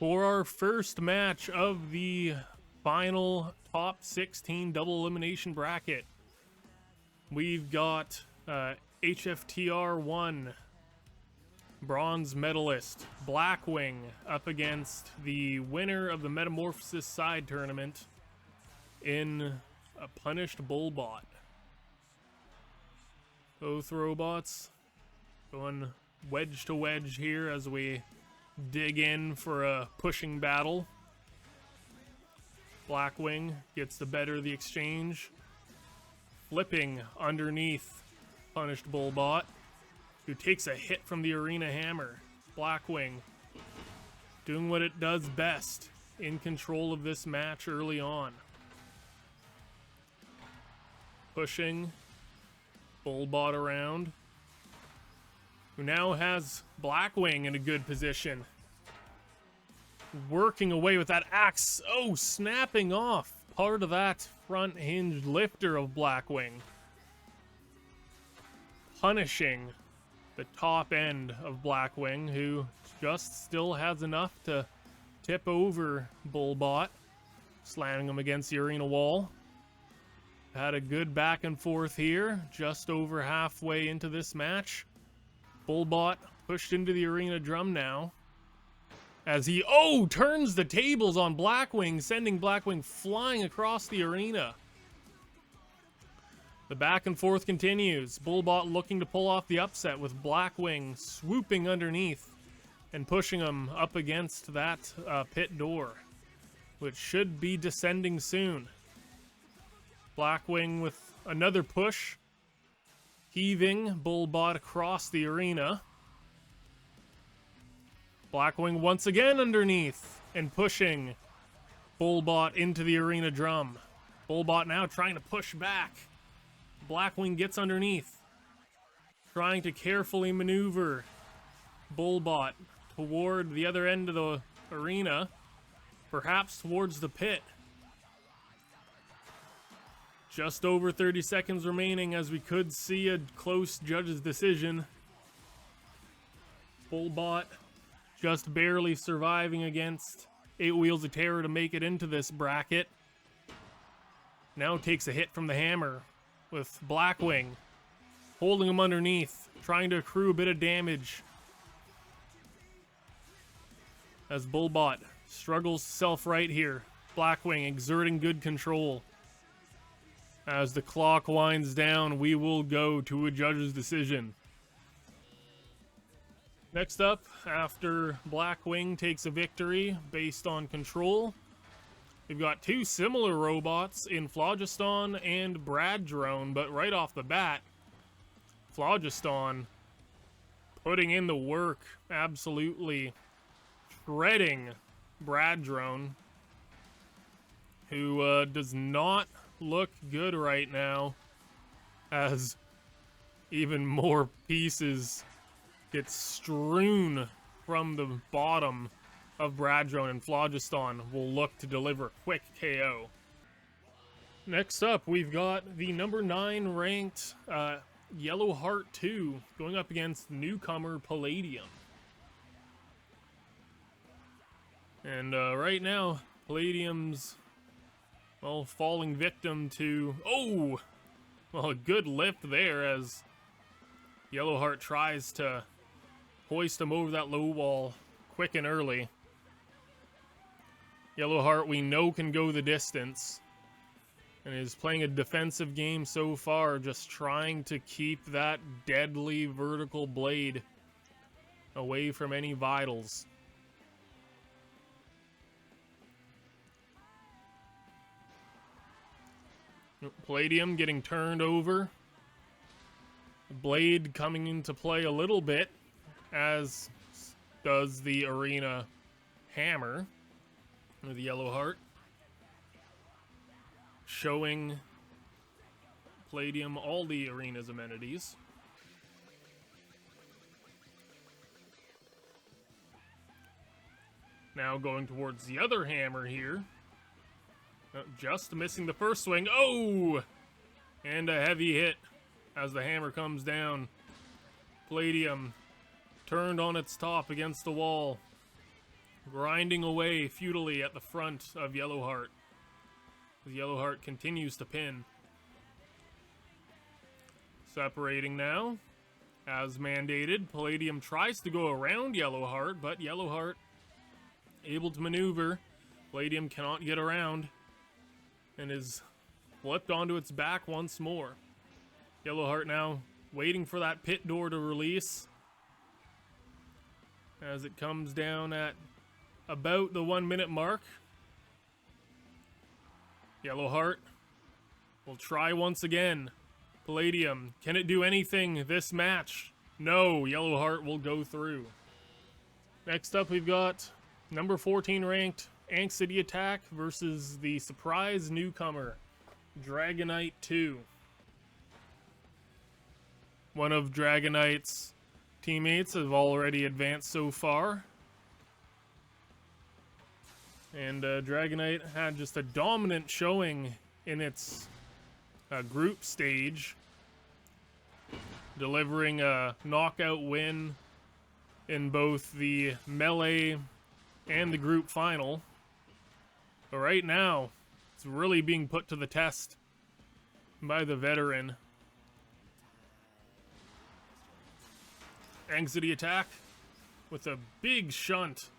For our first match of the final top 16 double elimination bracket, we've got HFTR 1 bronze medalist Blackwing up against the winner of the Metamorphosis side tournament in a punished Bullbot. Both robots going wedge to wedge here as we dig in for a pushing battle. Blackwing gets the better of the exchange, flipping underneath punished Bullbot, who takes a hit from the arena hammer. Blackwing doing what it does best, in control of this match early on. Pushing Bullbot around, who now has Blackwing in a good position. Working away with that axe. Oh, snapping off part of that front hinged lifter of Blackwing. Punishing the top end of Blackwing, who just still has enough to tip over Bullbot, slamming him against the arena wall. Had a good back and forth here, just over halfway into this match. Bullbot pushed into the arena drum now, as he, turns the tables on Blackwing, sending Blackwing flying across the arena. The back and forth continues. Bullbot looking to pull off the upset, with Blackwing swooping underneath and pushing him up against that pit door, which should be descending soon. Blackwing with another push, heaving Bullbot across the arena. Blackwing once again underneath and pushing Bullbot into the arena drum. Bullbot now trying to push back. Blackwing gets underneath, trying to carefully maneuver Bullbot toward the other end of the arena, perhaps towards the pit. Just over 30 seconds remaining as we could see a close judge's decision. Bullbot just barely surviving against 8 Wheels of Terror to make it into this bracket. Now takes a hit from the hammer, with Blackwing holding him underneath, trying to accrue a bit of damage, as Bullbot struggles self-right here. Blackwing exerting good control. As the clock winds down, we will go to a judge's decision. Next up, after Blackwing takes a victory based on control, we've got 2 similar robots in Phlogiston and Brad Drone, but right off the bat, Phlogiston putting in the work, absolutely shredding Brad Drone, who does not look good right now, as even more pieces get strewn from the bottom of Bradrone, and Phlogiston will look to deliver a quick KO. Next up, we've got the number 9 ranked Yellow Heart 2 going up against newcomer Palladium. And right now, Palladium's falling victim to... a good lift there as Yellowheart tries to hoist him over that low wall quick and early. Yellowheart, we know, can go the distance and is playing a defensive game so far, just trying to keep that deadly vertical blade away from any vitals. Palladium getting turned over. The blade coming into play a little bit, as does the arena hammer, or the Yellow Heart, showing Palladium all the arena's amenities. Now going towards the other hammer here. Just missing the first swing. And a heavy hit as the hammer comes down. Palladium turned on its top against the wall. grinding away futilely at the front of Yellowheart. Yellowheart continues to pin. Separating now. As mandated, Palladium tries to go around Yellowheart, but Yellowheart able to maneuver. Palladium cannot get around and is flipped onto its back once more. Yellowheart now waiting for that pit door to release as it comes down at about the 1 minute mark. Yellowheart will try once again. Palladium, can it do anything this match? No, Yellowheart will go through. Next up, we've got number 14 ranked City Attack versus the surprise newcomer, Dragonite 2. One of Dragonite's teammates have already advanced so far. And Dragonite had just a dominant showing in its group stage, delivering a knockout win in both the melee and the group final. But right now, it's really being put to the test by the veteran. City Attack with a big shunt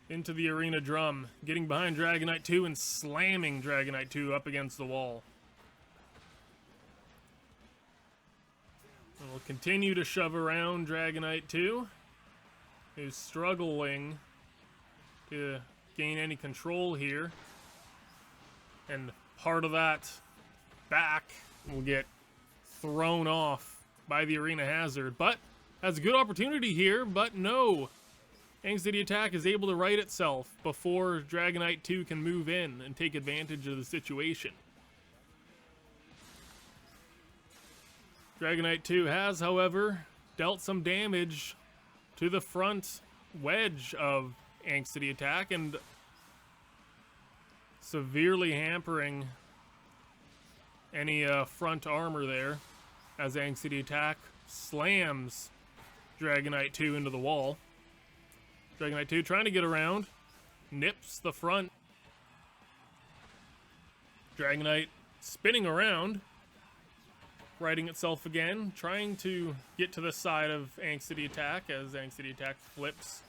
into the arena drum, getting behind Dragonite 2 and slamming Dragonite 2 up against the wall. And we'll continue to shove around Dragonite 2, who's struggling to gain any control here. And part of that back will get thrown off by the arena hazard, but has a good opportunity here, but no. City Attack is able to right itself before Dragonite 2 can move in and take advantage of the situation. Dragonite 2 has, however, dealt some damage to the front wedge of City Attack and severely hampering any front armor there as City Attack slams Dragonite 2 into the wall. Dragonite 2 trying to get around, nips the front. Dragonite spinning around, righting itself again, trying to get to the side of City Attack as City Attack flips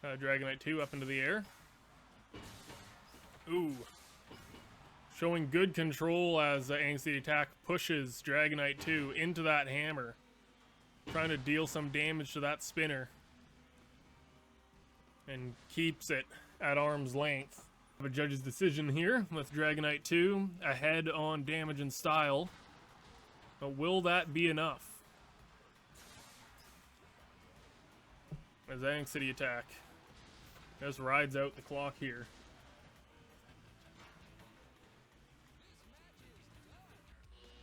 Dragonite 2 up into the air. Ooh. Showing good control as City Attack pushes Dragonite 2 into that hammer, trying to deal some damage to that spinner, and keeps it at arm's length. A judge's decision here with Dragonite 2 ahead on damage and style, but will that be enough? As City Attack just rides out the clock here.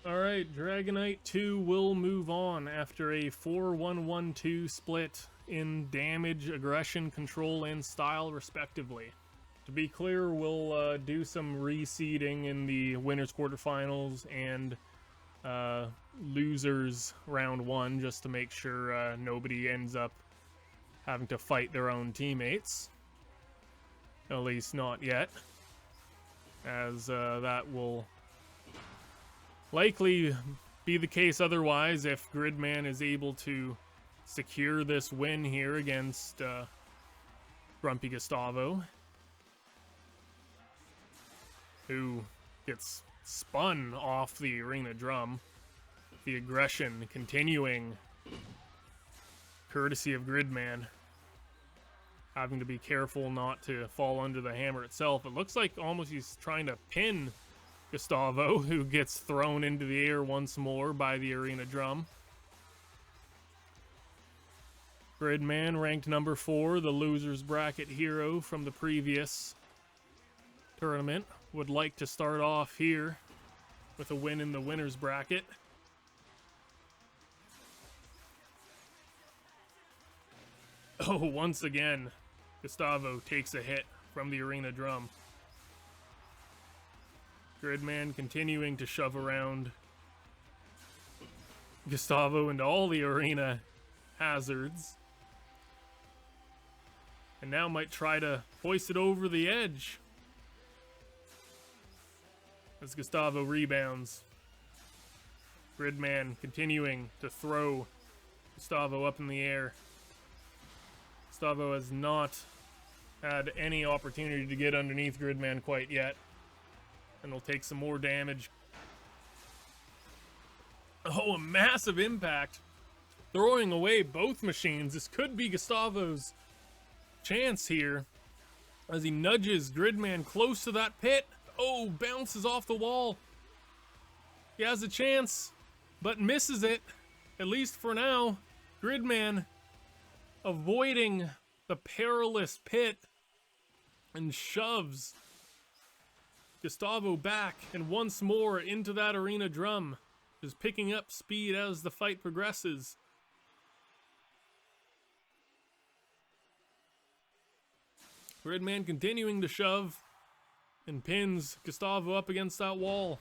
Alright, Dragonite 2 will move on after a 4-1-1-2 split in damage, aggression, control, and style, respectively. To be clear, we'll do some reseeding in the winners quarterfinals and losers round 1 just to make sure nobody ends up having to fight their own teammates. At least not yet, as that will likely be the case otherwise if Gridman is able to secure this win here against Grumpy Gustavo, who gets spun off the arena drum. The aggression continuing, courtesy of Gridman. Having to be careful not to fall under the hammer itself. It looks like almost he's trying to pin Gustavo, who gets thrown into the air once more by the arena drum. Gridman, ranked number 4, the loser's bracket hero from the previous tournament, would like to start off here with a win in the winner's bracket. Oh, once again, Gustavo takes a hit from the arena drum. Gridman continuing to shove around Gustavo into all the arena hazards. And now might try to hoist it over the edge. As Gustavo rebounds. Gridman continuing to throw Gustavo up in the air. Gustavo has not had any opportunity to get underneath Gridman quite yet. And will take some more damage. Oh, a massive impact. Throwing away both machines. This could be Gustavo's chance here. As he nudges Gridman close to that pit. Oh, bounces off the wall. He has a chance, but misses it. At least for now. Gridman avoiding the perilous pit and shoves Gustavo back and once more into that arena drum, just picking up speed as the fight progresses. Gridman continuing to shove and pins Gustavo up against that wall.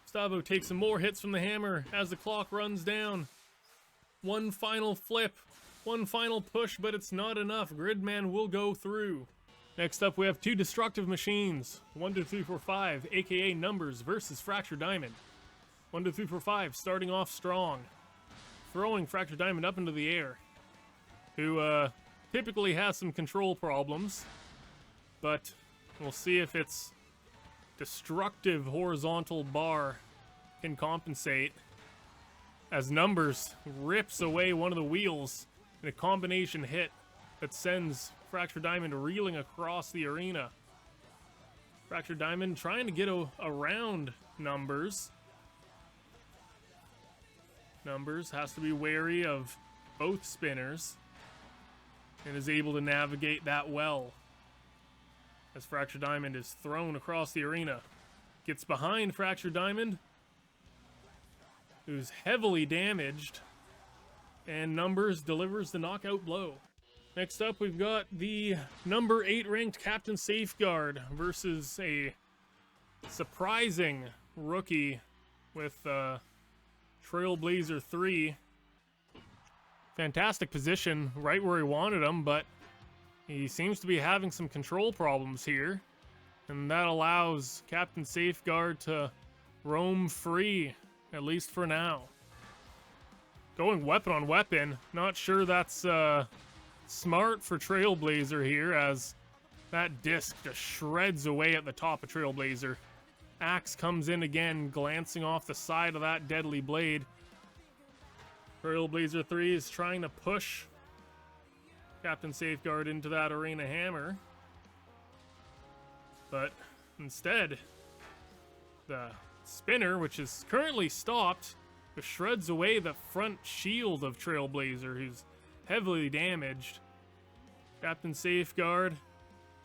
Gustavo takes some more hits from the hammer as the clock runs down. One final flip, one final push, but it's not enough. Gridman will go through. Next up, we have two destructive machines. 1, 2, 3, 4, 5, aka Numbers versus Fractured Diamond. 1, 2, 3, 4, 5, starting off strong. Throwing Fractured Diamond up into the air. Who typically has some control problems. But we'll see if its destructive horizontal bar can compensate. As Numbers rips away one of the wheels in a combination hit that sends Fractured Diamond reeling across the arena. Fractured Diamond trying to get around Numbers. Numbers has to be wary of both spinners and is able to navigate that well. As Fractured Diamond is thrown across the arena. Gets behind Fractured Diamond, who's heavily damaged, and Numbers delivers the knockout blow. Next up, we've got the number 8 ranked Captain Safeguard versus a surprising rookie with Trailblazer 3. Fantastic position, right where he wanted him, but he seems to be having some control problems here. And that allows Captain Safeguard to roam free, at least for now. Going weapon on weapon, not sure that's smart for Trailblazer here, as that disc just shreds away at the top of Trailblazer. Axe comes in again, glancing off the side of that deadly blade. Trailblazer 3 is trying to push Captain Safeguard into that arena hammer. But instead, the spinner, which is currently stopped, shreds away the front shield of Trailblazer, who's heavily damaged. Captain Safeguard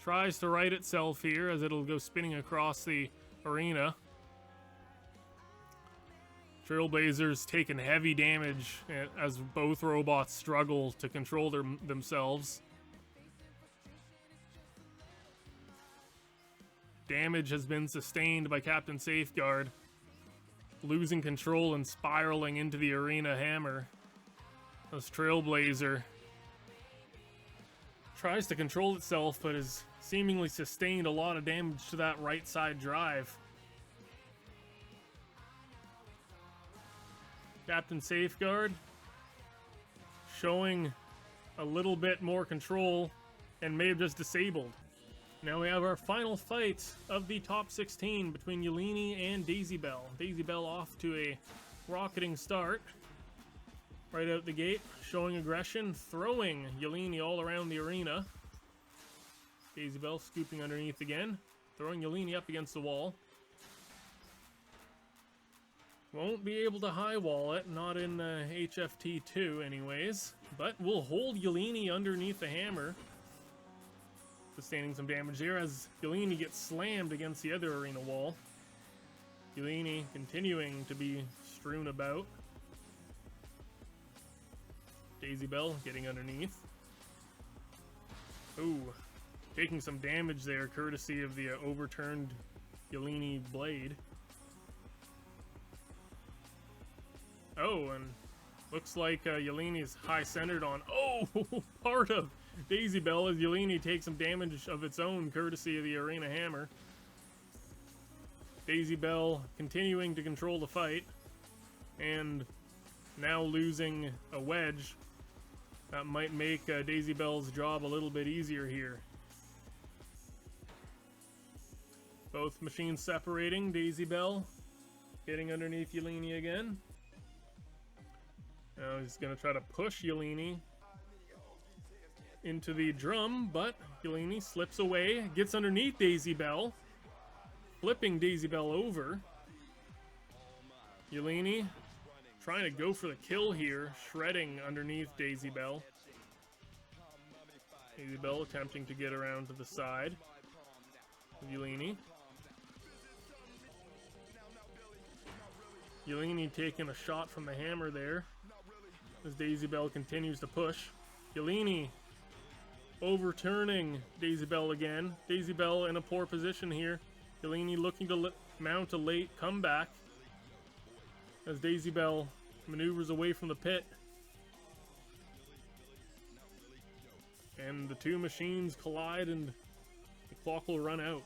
tries to right itself here as it'll go spinning across the arena. Trailblazer's taken heavy damage as both robots struggle to control themselves. Damage has been sustained by Captain Safeguard, losing control and spiraling into the arena hammer. As Trailblazer tries to control itself, but has seemingly sustained a lot of damage to that right side drive. Captain Safeguard showing a little bit more control and may have just disabled. Now we have our final fight of the top 16 between Yelini and Daisy Bell. Daisy Bell off to a rocketing start right out the gate, showing aggression, throwing Yelini all around the arena. Daisy Bell scooping underneath again, throwing Yelini up against the wall. Won't be able to high wall it, not in HFT 2 anyways, but we'll hold Yelini underneath the hammer, sustaining some damage there as Yelini gets slammed against the other arena wall. Yelini continuing to be strewn about. Daisy Bell getting underneath. Ooh, taking some damage there courtesy of the overturned Yelini blade. Oh, and Looks like Yeleni's high-centered on... Oh! Part of Daisy Bell as Yeleni takes some damage of its own, courtesy of the Arena Hammer. Daisy Bell continuing to control the fight, and now losing a wedge. That might make Daisy Bell's job a little bit easier here. Both machines separating. Daisy Bell getting underneath Yeleni again. Now he's going to try to push Yeleni into the drum, but Yeleni slips away, gets underneath Daisy Bell, flipping Daisy Bell over. Yeleni trying to go for the kill here, shredding underneath Daisy Bell. Daisy Bell attempting to get around to the side of Yeleni. Yeleni taking a shot from the hammer there as Daisy Bell continues to push. Yeleni overturning Daisy Bell again. Daisy Bell in a poor position here. Yeleni looking to mount a late comeback as Daisy Bell maneuvers away from the pit. And the two machines collide and the clock will run out.